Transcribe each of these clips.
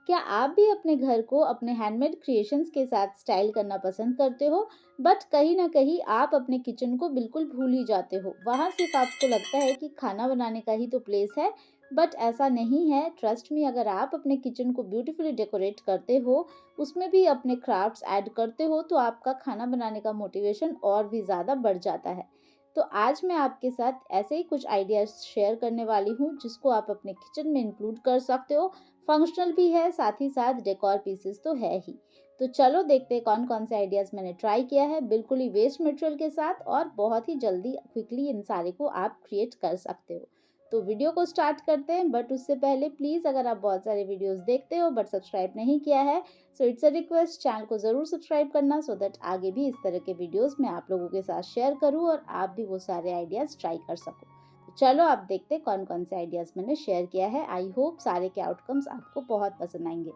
क्या आप भी अपने घर को अपने हैंडमेड क्रिएशंस के साथ स्टाइल करना पसंद करते हो, बट कहीं न कहीं आप अपने किचन को बिल्कुल भूल ही जाते हो? वहाँ सिर्फ़ आपको लगता है कि खाना बनाने का ही तो प्लेस है, बट ऐसा नहीं है। ट्रस्ट मी, अगर आप अपने किचन को ब्यूटीफुली डेकोरेट करते हो, उसमें भी अपने क्राफ्ट्स ऐड करते हो, तो आपका खाना बनाने का मोटिवेशन और भी ज़्यादा बढ़ जाता है। तो आज मैं आपके साथ ऐसे ही कुछ आइडियाज़ शेयर करने वाली हूँ, जिसको आप अपने किचन में इंक्लूड कर सकते हो। फंक्शनल भी है, साथ ही साथ डेकोर पीसेस तो है ही। तो चलो देखते हैं कौन-कौन से आइडियाज़ मैंने ट्राई किया है, बिल्कुल ही वेस्ट मटेरियल के साथ, और बहुत ही जल्दी क्विकली इन सारे को आप क्रिएट कर सकते हो। तो वीडियो को स्टार्ट करते हैं, बट उससे पहले प्लीज़, अगर आप बहुत सारे वीडियोज़ देखते हो बट सब्सक्राइब नहीं किया है, so it's a request, channel को ज़रूर सब्सक्राइब करना, सो दैट आगे भी इस तरह के वीडियोज़ मैं आप लोगों के साथ शेयर करूँ और आप भी वो सारे आइडियाज़ ट्राई कर सको। तो चलो आप देखते हैं कौन-कौन से आइडियाज़ मैंने शेयर किया है। आई होप सारे के आउटकम्स आपको बहुत पसंद आएँगे।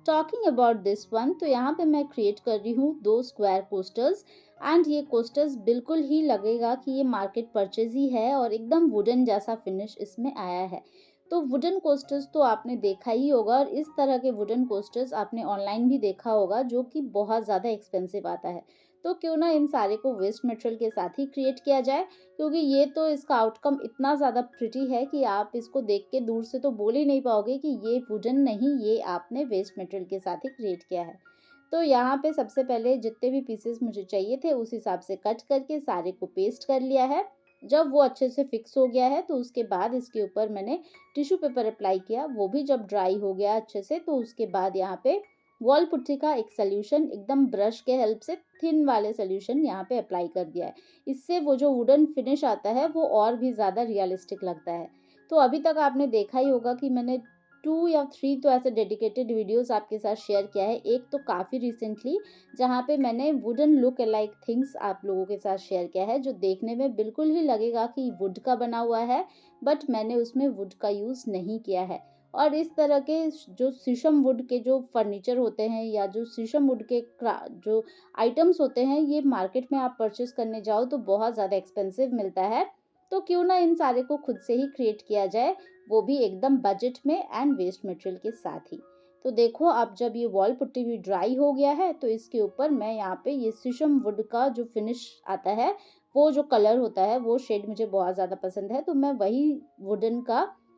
टॉकिंग अबाउट दिस वन, तो यहाँ पे मैं क्रिएट कर रही हूँ 2 स्क्वायर कोस्टर्स, एंड ये कोस्टर्स बिल्कुल ही लगेगा कि ये मार्केट परचेज़ ही है, और एकदम वुडन जैसा फिनिश इसमें आया है। तो वुडन कोस्टर्स तो आपने देखा ही होगा, और इस तरह के वुडन कोस्टर्स आपने ऑनलाइन भी देखा होगा, जो कि बहुत ज़्यादा एक्सपेंसिव आता है। तो क्यों ना इन सारे को वेस्ट मटेरियल के साथ ही क्रिएट किया जाए, क्योंकि ये तो इसका आउटकम इतना ज़्यादा प्रिटी है कि आप इसको देख के दूर से तो बोल ही नहीं पाओगे कि ये वुडन नहीं, ये आपने वेस्ट मटेरियल के साथ ही क्रिएट किया है। तो यहाँ पे सबसे पहले जितने भी पीसेस मुझे चाहिए थे, उस हिसाब से कट करके सारे को पेस्ट कर लिया है। जब वो अच्छे से फिक्स हो गया है, तो उसके बाद इसके ऊपर मैंने टिश्यू पेपर अप्लाई किया। वो भी जब ड्राई हो गया अच्छे से, तो उसके बाद यहाँ पे वॉल पुट्टी का एक सोल्यूशन एकदम ब्रश के हेल्प से थिन वाले सोल्यूशन यहाँ पे अप्लाई कर दिया है। इससे वो जो वुडन फिनिश आता है, वो और भी ज़्यादा रियलिस्टिक लगता है। तो अभी तक आपने देखा ही होगा कि मैंने 2 या 3 तो ऐसे डेडिकेटेड वीडियोज़ आपके साथ शेयर किया है। एक तो काफ़ी रिसेंटली, जहाँ पे मैंने वुडन लुक अलाइक थिंग्स आप लोगों के साथ शेयर किया है, जो देखने में बिल्कुल ही लगेगा कि वुड का बना हुआ है, बट मैंने उसमें वुड का यूज़ नहीं किया है। और इस तरह के जो शीशम वुड के जो फर्नीचर होते हैं, या जो शीशम वुड के जो आइटम्स होते हैं, ये मार्केट में आप परचेज़ करने जाओ तो बहुत ज़्यादा एक्सपेंसिव मिलता है। तो क्यों ना इन सारे को खुद से ही क्रिएट किया जाए, वो भी एकदम बजट में एंड वेस्ट मटेरियल के साथ ही। तो देखो, अब जब ये वॉल पुट्टी भी ड्राई हो गया है, तो इसके ऊपर मैं यहाँ पे ये शीशम वुड का जो फिनिश आता है, वो जो कलर होता है, वो शेड मुझे बहुत ज़्यादा पसंद है, तो मैं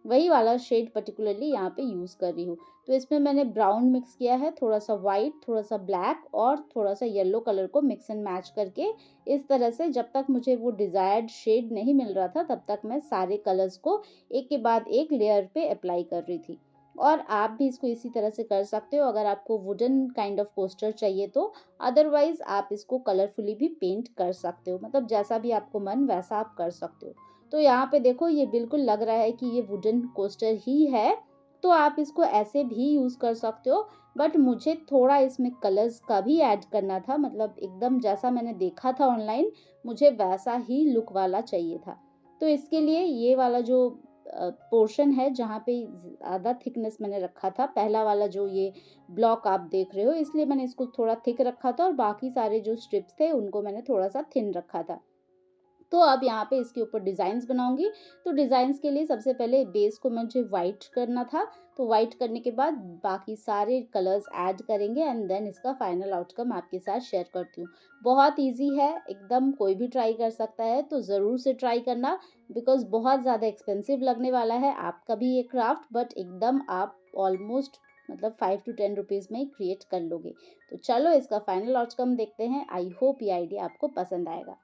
वही वाला शेड पर्टिकुलरली यहाँ पे यूज़ कर रही हूँ। तो इसमें मैंने ब्राउन मिक्स किया है, थोड़ा-सा व्हाइट, थोड़ा-सा ब्लैक और थोड़ा-सा येलो कलर को मिक्स एंड मैच करके, इस तरह से जब तक मुझे वो डिज़ायर्ड शेड नहीं मिल रहा था, तब तक मैं सारे कलर्स को एक के बाद एक लेयर पे अप्लाई कर रही थी। और आप भी इसको इसी तरह से कर सकते हो, अगर आपको वुडन काइंड ऑफ कोस्टर चाहिए तो। अदरवाइज़ आप इसको कलरफुली भी पेंट कर सकते हो, मतलब जैसा भी आपको मन वैसा आप कर सकते हो। तो यहाँ पे देखो, ये बिल्कुल लग रहा है कि ये वुडन कोस्टर ही है, तो आप इसको ऐसे भी यूज़ कर सकते हो। बट मुझे थोड़ा इसमें कलर्स का भी ऐड करना था, मतलब एकदम जैसा मैंने देखा था ऑनलाइन, मुझे वैसा ही लुक वाला चाहिए था। तो इसके लिए ये वाला जो पोर्शन है, जहाँ पे ज़्यादा थिकनेस मैंने रखा था, पहला वाला जो ये ब्लॉक आप देख रहे हो, इसलिए मैंने इसको थोड़ा थिक रखा था, और बाकी सारे जो स्ट्रिप्स थे उनको मैंने थोड़ा-सा थिन रखा था। तो अब यहाँ पे इसके ऊपर डिज़ाइन्स बनाऊँगी। तो डिज़ाइन्स के लिए सबसे पहले बेस को मुझे व्हाइट करना था, तो व्हाइट करने के बाद बाकी सारे कलर्स ऐड करेंगे, एंड देन इसका फाइनल आउटकम आपके साथ शेयर करती हूँ। बहुत ईज़ी है, एकदम कोई भी ट्राई कर सकता है, तो ज़रूर से ट्राई करना, बिकॉज़ बहुत ज़्यादा एक्सपेंसिव लगने वाला है आपका भी ये क्राफ्ट, बट एकदम आप ऑलमोस्ट, मतलब 5 टू 10 रुपीज़ में ही क्रिएट कर लोगे। तो चलो इसका फाइनल आउटकम देखते हैं। आई होप ये आइडिया आपको पसंद आएगा।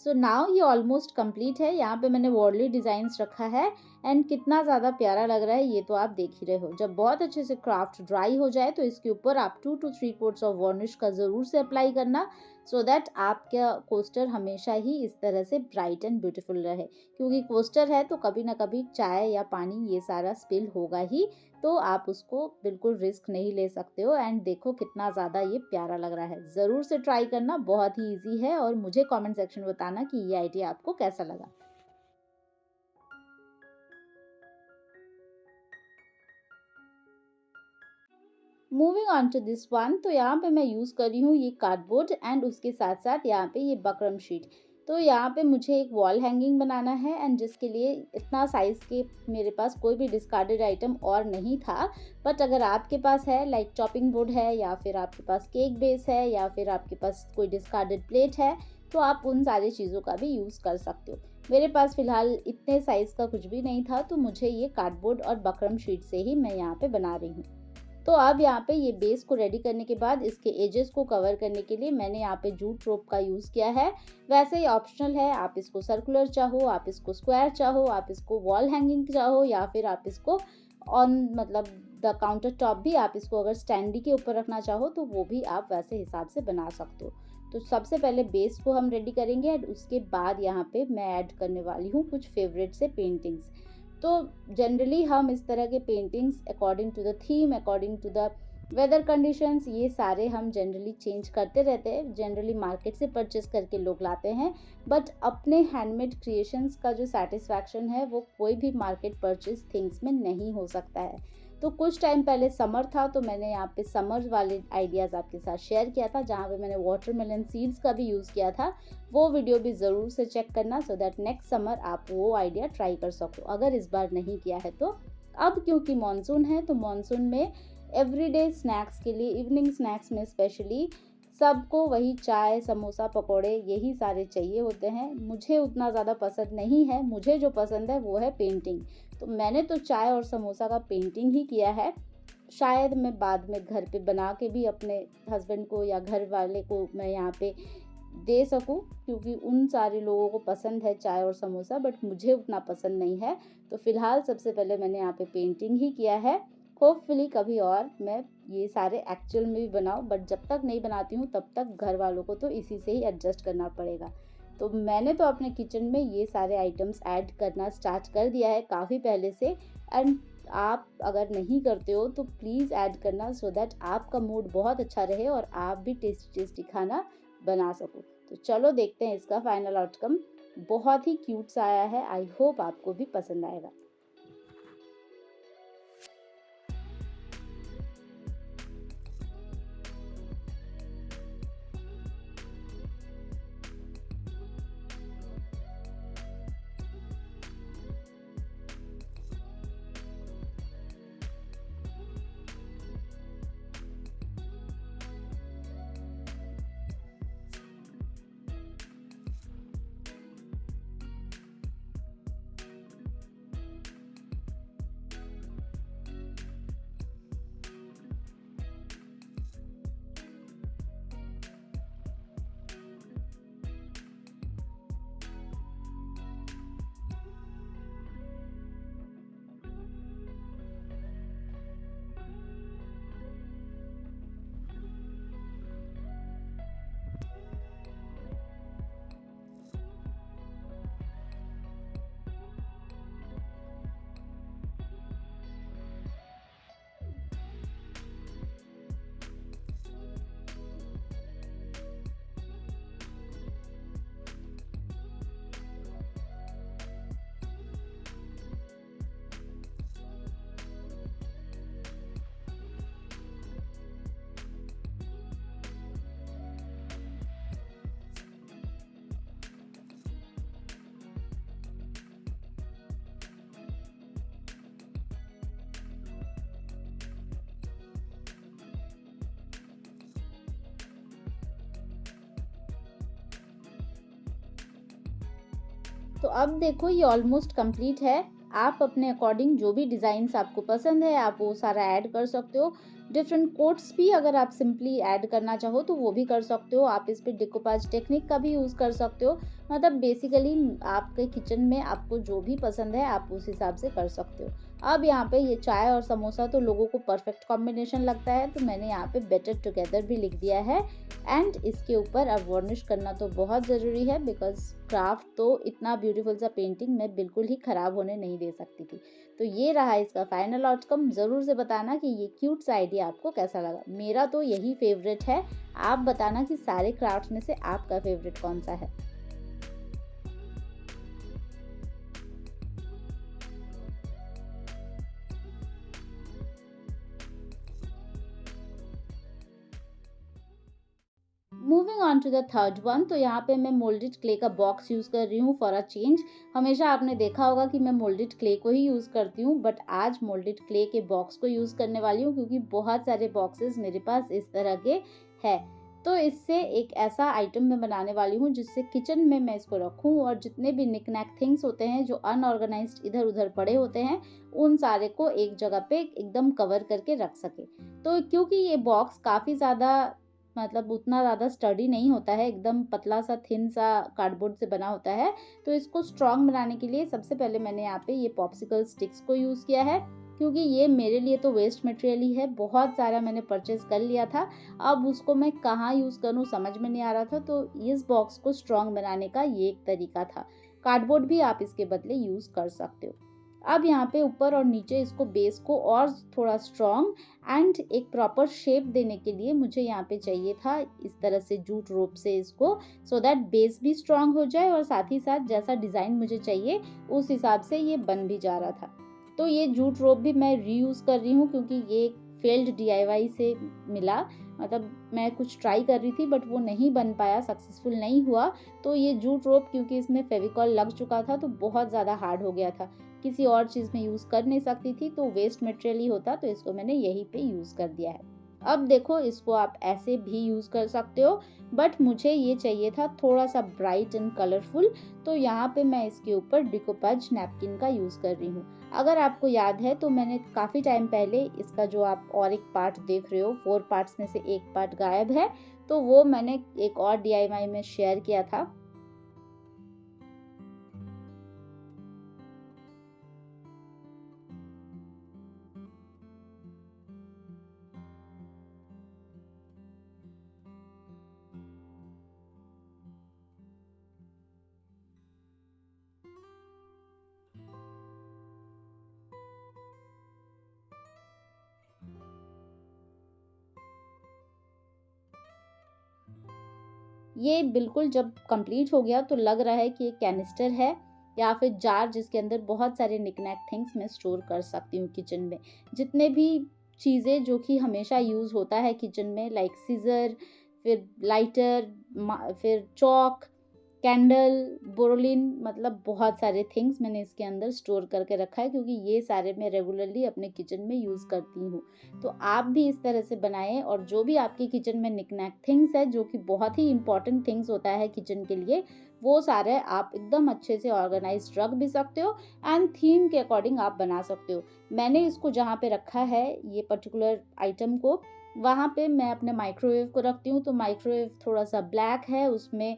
सो नाउ ये ऑलमोस्ट कंप्लीट है। यहाँ पे मैंने वॉर्ली डिज़ाइंस रखा है एंड कितना ज़्यादा प्यारा लग रहा है ये तो आप देख ही रहे हो। जब बहुत अच्छे से क्राफ्ट ड्राई हो जाए तो इसके ऊपर आप 2 to 3 कोट्स ऑफ वार्निश का ज़रूर से अप्लाई करना, सो दैट आपका कोस्टर हमेशा ही इस तरह से ब्राइट एंड ब्यूटीफुल रहे। क्योंकि कोस्टर है तो कभी ना कभी चाय या पानी ये सारा स्पिल होगा ही, तो आप उसको बिल्कुल रिस्क नहीं ले सकते हो। एंड देखो कितना ज़्यादा ये प्यारा लग रहा है। ज़रूर से ट्राई करना, बहुत ही ईजी है और मुझे कमेंट सेक्शन में बताना कि ये आइडिया आपको कैसा लगा। Moving on to this one, तो यहाँ पे मैं यूज़ कर रही हूँ ये कार्डबोर्ड एंड उसके साथ साथ यहाँ पे ये बकरम शीट। तो यहाँ पे मुझे एक वॉल हैंगिंग बनाना है एंड जिसके लिए इतना साइज़ के मेरे पास कोई भी डिस्कार्डेड आइटम और नहीं था। बट अगर आपके पास है, लाइक चॉपिंग बोर्ड है या फिर आपके पास केक बेस है या फिर आपके पास कोई डिस्कार्डेड प्लेट है, तो आप उन सारी चीज़ों का भी यूज़ कर सकते हो। मेरे पास फ़िलहाल इतने साइज़ का कुछ भी नहीं था, तो मुझे ये कार्डबोर्ड और बकरम शीट से ही मैं यहाँ पे बना रही हूँ। तो अब यहाँ पे ये बेस को रेडी करने के बाद इसके एजेस को कवर करने के लिए मैंने यहाँ पे जूट रोप का यूज़ किया है। वैसे ही ऑप्शनल है, आप इसको सर्कुलर चाहो, आप इसको स्क्वायर चाहो, आप इसको वॉल हैंगिंग चाहो या फिर आप इसको ऑन मतलब द काउंटर टॉप भी आप इसको अगर स्टैंडी के ऊपर रखना चाहो तो वो भी आप वैसे हिसाब से बना सकते हो। तो सबसे पहले बेस को हम रेडी करेंगे एंड उसके बाद यहाँ पे मैं ऐड करने वाली हूँ कुछ फेवरेट से पेंटिंग्स। तो जनरली हम इस तरह के paintings according to the theme, according to the weather conditions, ये सारे हम जनरली चेंज करते रहते हैं। जनरली मार्केट से परचेस करके लोग लाते हैं, बट अपने हैंडमेड क्रिएशंस का जो सेटिस्फैक्शन है वो कोई भी मार्केट परचेस थिंग्स में नहीं हो सकता है। तो कुछ टाइम पहले समर था तो मैंने यहाँ पे समर वाले आइडियाज़ आपके साथ शेयर किया था, जहाँ पे मैंने वाटरमेलन सीड्स का भी यूज़ किया था। वो वीडियो भी ज़रूर से चेक करना, सो दैट नेक्स्ट समर आप वो आइडिया ट्राई कर सको अगर इस बार नहीं किया है तो। अब क्योंकि मॉनसून है तो मॉनसून में एवरीडे स्नैक्स के लिए, इवनिंग स्नैक्स में स्पेशली सबको वही चाय, समोसा, पकोड़े यही सारे चाहिए होते हैं। मुझे उतना ज़्यादा पसंद नहीं है, मुझे जो पसंद है वो है पेंटिंग। तो मैंने तो चाय और समोसा का पेंटिंग ही किया है। शायद मैं बाद में घर पे बना के भी अपने हस्बैंड को या घर वाले को मैं यहाँ पे दे सकूँ, क्योंकि उन सारे लोगों को पसंद है चाय और समोसा, बट मुझे उतना पसंद नहीं है। तो फ़िलहाल सबसे पहले मैंने यहाँ पे पेंटिंग ही किया है। होपफुली कभी और मैं ये सारे एक्चुअल में भी बनाऊँ, बट जब तक नहीं बनाती हूँ तब तक घर वालों को तो इसी से ही एडजस्ट करना पड़ेगा। तो मैंने तो अपने किचन में ये सारे आइटम्स ऐड करना स्टार्ट कर दिया है काफ़ी पहले से। एंड आप अगर नहीं करते हो तो प्लीज़ ऐड करना, सो दैट आपका मूड बहुत अच्छा रहे और आप भी टेस्टी टेस्टी खाना बना सको। तो चलो देखते हैं इसका फाइनल आउटकम। बहुत ही क्यूट सा आया है, आई होप आपको भी पसंद आएगा। तो अब देखो ये ऑलमोस्ट कंप्लीट है। आप अपने अकॉर्डिंग जो भी डिज़ाइंस आपको पसंद है आप वो सारा ऐड कर सकते हो। डिफरेंट कोट्स भी अगर आप सिंपली ऐड करना चाहो तो वो भी कर सकते हो। आप इस पे डिकोपाज टेक्निक का भी यूज़ कर सकते हो। मतलब बेसिकली आपके किचन में आपको जो भी पसंद है आप उस हिसाब से कर सकते हो। अब यहाँ पे ये चाय और समोसा तो लोगों को परफेक्ट कॉम्बिनेशन लगता है, तो मैंने यहाँ पे बेटर टुगेदर भी लिख दिया है। एंड इसके ऊपर अब वार्निश करना तो बहुत ज़रूरी है, बिकॉज क्राफ्ट तो इतना ब्यूटीफुल सा पेंटिंग मैं बिल्कुल ही ख़राब होने नहीं दे सकती थी। तो ये रहा इसका फाइनल आउटकम। ज़रूर से बताना कि ये क्यूट सा आइडिया आपको कैसा लगा। मेरा तो यही फेवरेट है। आप बताना कि सारे क्राफ्ट में से आपका फेवरेट कौन सा है। Moving on to the third one, तो यहाँ पे मैं मोल्डेड क्ले का बॉक्स यूज़ कर रही हूँ फॉर अ चेंज। हमेशा आपने देखा होगा कि मैं मोल्डेड क्ले को ही यूज़ करती हूँ, बट आज मोल्डेड क्ले के बॉक्स को यूज़ करने वाली हूँ क्योंकि बहुत सारे बॉक्सेस मेरे पास इस तरह के हैं। तो इससे एक ऐसा आइटम मैं बनाने वाली हूँ जिससे किचन में मैं इसको रखूँ और जितने भी निकनैक थिंग्स होते हैं जो अनऑर्गेनाइज्ड इधर उधर पड़े होते हैं उन सारे को एक जगह पे एकदम कवर करके रख सके। तो क्योंकि ये बॉक्स काफ़ी ज़्यादा मतलब उतना ज़्यादा स्टडी नहीं होता है, एकदम पतला सा थिन सा कार्डबोर्ड से बना होता है, तो इसको स्ट्रॉन्ग बनाने के लिए सबसे पहले मैंने यहाँ पे ये पॉप्सिकल स्टिक्स को यूज़ किया है, क्योंकि ये मेरे लिए तो वेस्ट मटेरियल ही है। बहुत सारा मैंने परचेज़ कर लिया था, अब उसको मैं कहाँ यूज़ करूँ समझ में नहीं आ रहा था, तो इस बॉक्स को स्ट्रॉन्ग बनाने का ये एक तरीका था। कार्डबोर्ड भी आप इसके बदले यूज़ कर सकते हो। अब यहाँ पे ऊपर और नीचे इसको बेस को और थोड़ा स्ट्रॉन्ग एंड एक प्रॉपर शेप देने के लिए मुझे यहाँ पे चाहिए था इस तरह से जूट रोप से इसको, सो दैट बेस भी स्ट्रॉन्ग हो जाए और साथ ही साथ जैसा डिज़ाइन मुझे चाहिए उस हिसाब से ये बन भी जा रहा था। तो ये जूट रोप भी मैं रीयूज़ कर रही हूँ क्योंकि ये फेल्ड DIY से मिला। मतलब मैं कुछ ट्राई कर रही थी बट वो नहीं बन पाया, सक्सेसफुल नहीं हुआ। तो ये जूट रोप क्योंकि इसमें फेविकॉल लग चुका था तो बहुत ज़्यादा हार्ड हो गया था, किसी और चीज़ में यूज़ कर नहीं सकती थी, तो वेस्ट मटेरियल ही होता, तो इसको मैंने यहीं पे यूज़ कर दिया है। अब देखो इसको आप ऐसे भी यूज़ कर सकते हो, बट मुझे ये चाहिए था थोड़ा सा ब्राइट एंड कलरफुल, तो यहाँ पे मैं इसके ऊपर डिकोपाज नैपकिन का यूज़ कर रही हूँ। अगर आपको याद है तो मैंने काफ़ी टाइम पहले इसका जो आप और एक पार्ट देख रहे हो 4 पार्ट्स में से एक पार्ट गायब है, तो वो मैंने एक और DIY में शेयर किया था। ये बिल्कुल जब कंप्लीट हो गया तो लग रहा है कि ये कैनिस्टर है या फिर जार जिसके अंदर बहुत सारे निकनैक थिंग्स मैं स्टोर कर सकती हूँ किचन में। जितने भी चीज़ें जो कि हमेशा यूज़ होता है किचन में, लाइक सीज़र, फिर लाइटर, फिर चॉक, कैंडल, बोरोलिन, मतलब बहुत सारे थिंग्स मैंने इसके अंदर स्टोर करके रखा है क्योंकि ये सारे मैं रेगुलरली अपने किचन में यूज़ करती हूँ। तो आप भी इस तरह से बनाएं और जो भी आपके किचन में निकनैक थिंग्स है जो कि बहुत ही इंपॉर्टेंट थिंग्स होता है किचन के लिए, वो सारे आप एकदम अच्छे से ऑर्गेनाइज रख भी सकते हो एंड थीम के अकॉर्डिंग आप बना सकते हो। मैंने इसको जहाँ पे रखा है ये पर्टिकुलर आइटम को, वहाँ पे मैं अपने माइक्रोवेव को रखती हूँ, तो माइक्रोवेव थोड़ा सा ब्लैक है, उसमें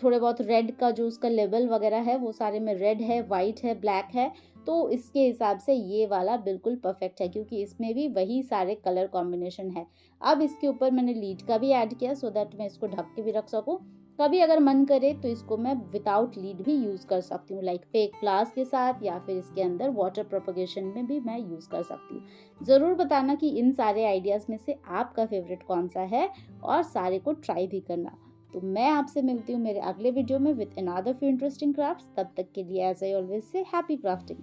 थोड़े बहुत रेड का जो उसका लेवल वगैरह है वो सारे में रेड है, वाइट है, ब्लैक है, तो इसके हिसाब से ये वाला बिल्कुल परफेक्ट है क्योंकि इसमें भी वही सारे कलर कॉम्बिनेशन है। अब इसके ऊपर मैंने लीड का भी ऐड किया सो दैट मैं इसको ढक के भी रख सकूं। कभी अगर मन करे तो इसको मैं विदाउट लीड भी यूज़ कर सकती हूँ, लाइक फेक फ्लावर्स के साथ, या फिर इसके अंदर वाटर प्रोपगेशन में भी मैं यूज़ कर सकती हूँ। ज़रूर बताना कि इन सारे आइडियाज़ में से आपका फेवरेट कौन सा है और सारे को ट्राई भी करना। तो मैं आपसे मिलती हूँ मेरे अगले वीडियो में with another few interesting crafts. तब तक के लिए as I always say happy crafting.